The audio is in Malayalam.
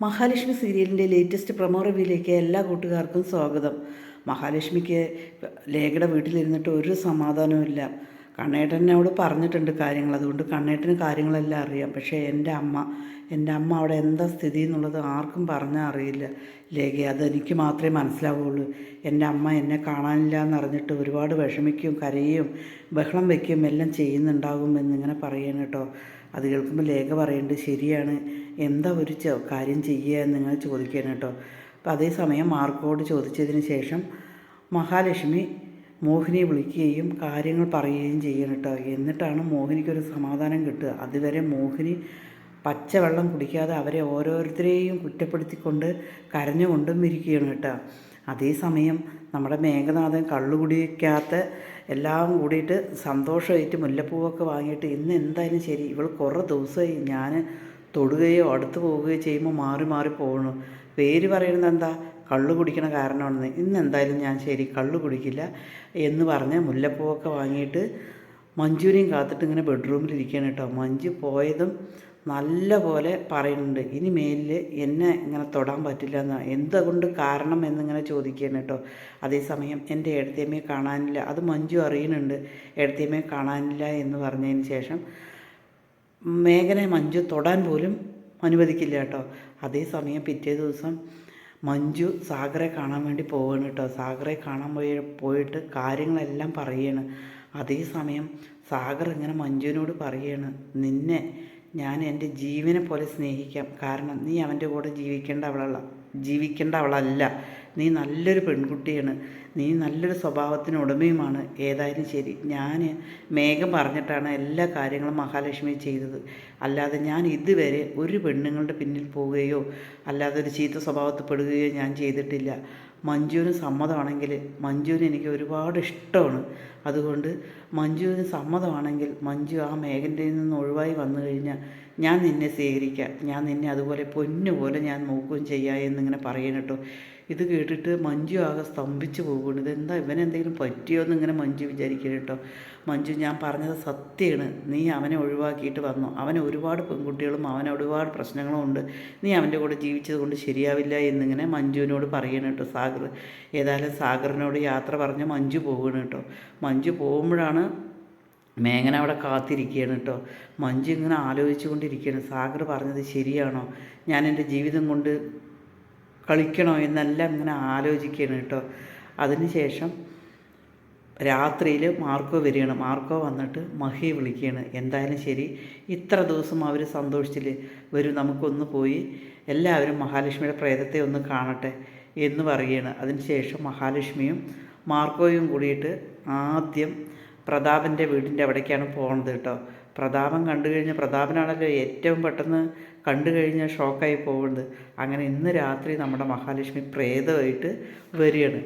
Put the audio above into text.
മഹാലക്ഷ്മി സീരിയലിൻ്റെ ലേറ്റസ്റ്റ് പ്രൊമോ റിവ്യൂയിലേക്ക് എല്ലാ കൂട്ടുകാർക്കും സ്വാഗതം. മഹാലക്ഷ്മിക്ക് ലേഖയുടെ വീട്ടിലിരുന്നിട്ട് ഒരു സമാധാനവുമില്ല. കണ്ണേട്ടനോട് പറഞ്ഞിട്ടുണ്ട് കാര്യങ്ങൾ, അതുകൊണ്ട് കണ്ണേട്ടന് കാര്യങ്ങളെല്ലാം അറിയാം. പക്ഷേ എൻ്റെ അമ്മ അവിടെ എന്താ സ്ഥിതി എന്നുള്ളത് ആർക്കും പറഞ്ഞാൽ അറിയില്ല. ലേഖ, അതെനിക്ക് മാത്രമേ മനസ്സിലാവുകയുള്ളൂ. എൻ്റെ അമ്മ എന്നെ കാണാനില്ല എന്നറിഞ്ഞിട്ട് ഒരുപാട് വിഷമിക്കും, കരയും, ബഹളം വയ്ക്കും, എല്ലാം ചെയ്യുന്നുണ്ടാകും എന്നിങ്ങനെ പറയണം കേട്ടോ. അത് കേൾക്കുമ്പോൾ ലേഖ പറയുന്നുണ്ട്, ശരിയാണ്, എന്താ ഒരു കാര്യം ചെയ്യുക എന്നിങ്ങനെ ചോദിക്കുകയാണ് കേട്ടോ. അപ്പം അതേസമയം മാർക്കോട് ചോദിച്ചതിന് ശേഷം മഹാലക്ഷ്മി മോഹിനിയെ വിളിക്കുകയും കാര്യങ്ങൾ പറയുകയും ചെയ്യണം കേട്ടോ. എന്നിട്ടാണ് മോഹിനിക്കൊരു സമാധാനം കിട്ടുക. അതുവരെ മോഹിനി പച്ചവെള്ളം കുടിക്കാതെ അവരെ ഓരോരുത്തരെയും കുറ്റപ്പെടുത്തിക്കൊണ്ട് കരഞ്ഞുകൊണ്ടും ഇരിക്കുകയാണ് കേട്ടോ. അതേസമയം നമ്മുടെ മേഘനാഥൻ കള്ളു കുടിക്കാത്ത എല്ലാം കൂടിയിട്ട് സന്തോഷമായിട്ട് മുല്ലപ്പൂവൊക്കെ വാങ്ങിയിട്ട് ഇന്ന് എന്തായാലും ശരി, ഇവൾ കുറേ ദിവസമായി ഞാൻ തൊടുകയോ അടുത്ത് പോവുകയോ ചെയ്യുമ്പോൾ മാറി മാറി പോകണു. പേര് പറയുന്നത് എന്താ, കള്ളു കുടിക്കണ കാരണമാണെന്ന്. ഇന്ന് എന്തായാലും ഞാൻ ശരി കള്ളു കുടിക്കില്ല എന്ന് പറഞ്ഞ് മുല്ലപ്പൂവൊക്കെ വാങ്ങിയിട്ട് മഞ്ജുവിനെയും കാത്തിട്ട് ഇങ്ങനെ ബെഡ്റൂമിലിരിക്കുകയാണ് കേട്ടോ. മഞ്ജു പോയതും നല്ല പോലെ പറയുന്നുണ്ട്, ഇനി മേലിൽ എന്നെ ഇങ്ങനെ തൊടാൻ പറ്റില്ല എന്ന്. എന്തുകൊണ്ട് കാരണം എന്നിങ്ങനെ ചോദിക്കുകയാണ് കേട്ടോ. അതേസമയം എൻ്റെ ഏടത്തിയമ്മയെ കാണാനില്ല, അത് മഞ്ജു അറിയുന്നുണ്ട്, ഏടത്തിയമ്മയെ കാണാനില്ല എന്ന് പറഞ്ഞതിന് ശേഷം മേഘനെ മഞ്ജു തൊടാൻ പോലും അനുവദിക്കില്ല കേട്ടോ. അതേസമയം പിറ്റേ ദിവസം മഞ്ജു സാഗറെ കാണാൻ വേണ്ടി പോവുകയാണ് കേട്ടോ. സാഗറെ കാണാൻ പോയിട്ട് കാര്യങ്ങളെല്ലാം പറയുകയാണ്. അതേസമയം സാഗർ ഇങ്ങനെ മഞ്ജുവിനോട് പറയുകയാണ്, നിന്നെ ഞാൻ എൻ്റെ ജീവനെ പോലെ സ്നേഹിക്കാം, കാരണം നീ അവൻ്റെ കൂടെ ജീവിക്കേണ്ട അവളല്ല. നീ നല്ലൊരു പെൺകുട്ടിയാണ്, നീ നല്ലൊരു സ്വഭാവത്തിന് ഉടമയുമാണ്. ഏതായാലും ശരി, ഞാൻ മേഘം പറഞ്ഞിട്ടാണ് എല്ലാ കാര്യങ്ങളും മഹാലക്ഷ്മി ചെയ്തത്. അല്ലാതെ ഞാൻ ഇതുവരെ ഒരു പെണ്ണുങ്ങളുടെ പിന്നിൽ പോവുകയോ അല്ലാതെ ഒരു ചീത്ത സ്വഭാവത്തിൽ പെടുകയോ ഞാൻ ചെയ്തിട്ടില്ല. മഞ്ജുവിന് സമ്മതമാണെങ്കിൽ, മഞ്ജുവിന് എനിക്ക് ഒരുപാട് ഇഷ്ടമാണ്. അതുകൊണ്ട് മഞ്ജുവിന് സമ്മതമാണെങ്കിൽ മഞ്ജു ആ മേഘൻ്റെ നിന്ന് ഒഴിവായി വന്നു കഴിഞ്ഞാൽ ഞാൻ നിന്നെ സ്വീകരിക്കാം, ഞാൻ നിന്നെ അതുപോലെ പൊന്നുപോലെ ഞാൻ നോക്കുകയും ചെയ്യാം എന്നിങ്ങനെ പറയണം കേട്ടോ. ഇത് കേട്ടിട്ട് മഞ്ജു ആകെ സ്തംഭിച്ച് പോകുന്നു. ഇതെന്താ, ഇവനെന്തെങ്കിലും പറ്റിയോ എന്നിങ്ങനെ മഞ്ജു വിചാരിക്കണം കേട്ടോ. മഞ്ജു, ഞാൻ പറഞ്ഞത് സത്യമാണ്, നീ അവനെ ഒഴിവാക്കിയിട്ട് വന്നു. അവന് ഒരുപാട് പെൺകുട്ടികളും അവന് ഒരുപാട് പ്രശ്നങ്ങളും ഉണ്ട്. നീ അവൻ്റെ കൂടെ ജീവിച്ചത് കൊണ്ട് ശരിയാവില്ല എന്നിങ്ങനെ മഞ്ജുവിനോട് പറയണം കേട്ടോ സാഗർ. ഏതായാലും സാഗറിനോട് യാത്ര പറഞ്ഞ് മഞ്ജു പോവുകയാണ് കേട്ടോ. മഞ്ജു പോകുമ്പോഴാണ് മേഘന അവിടെ കാത്തിരിക്കുകയാണ് കേട്ടോ. മഞ്ജു ഇങ്ങനെ ആലോചിച്ചു കൊണ്ടിരിക്കുകയാണ്, സാഗർ പറഞ്ഞത് ശരിയാണോ, ഞാൻ എൻ്റെ ജീവിതം കൊണ്ട് കളിക്കണോ എന്നെല്ലാം ഇങ്ങനെ ആലോചിക്കുകയാണ് കേട്ടോ. അതിനുശേഷം രാത്രിയിൽ മാർക്കോ വരികയാണ്. മാർക്കോ വന്നിട്ട് മഹിയെ വിളിക്കുകയാണ്. എന്തായാലും ശരി, ഇത്ര ദിവസം അവർ സന്തോഷിച്ചില്ലേ, വരും നമുക്കൊന്ന് പോയി എല്ലാവരും മഹാലക്ഷ്മിയുടെ പ്രേതത്തെ ഒന്ന് കാണട്ടെ എന്ന് പറയുകയാണ്. അതിനുശേഷം മഹാലക്ഷ്മിയും മാർക്കോയും കൂടിയിട്ട് ആദ്യം പ്രതാപൻ്റെ വീടിൻ്റെ അവിടേക്കാണ് പോകുന്നത് കേട്ടോ. പ്രതാപൻ കണ്ടു കഴിഞ്ഞാൽ, പ്രതാപനാണല്ലോ ഏറ്റവും പെട്ടെന്ന് കണ്ടു കഴിഞ്ഞാൽ ഷോക്കായി പോകുന്നത്. അങ്ങനെ ഇന്ന് രാത്രി നമ്മുടെ മഹാലക്ഷ്മി പ്രേതമായിട്ട് വരികയാണ്.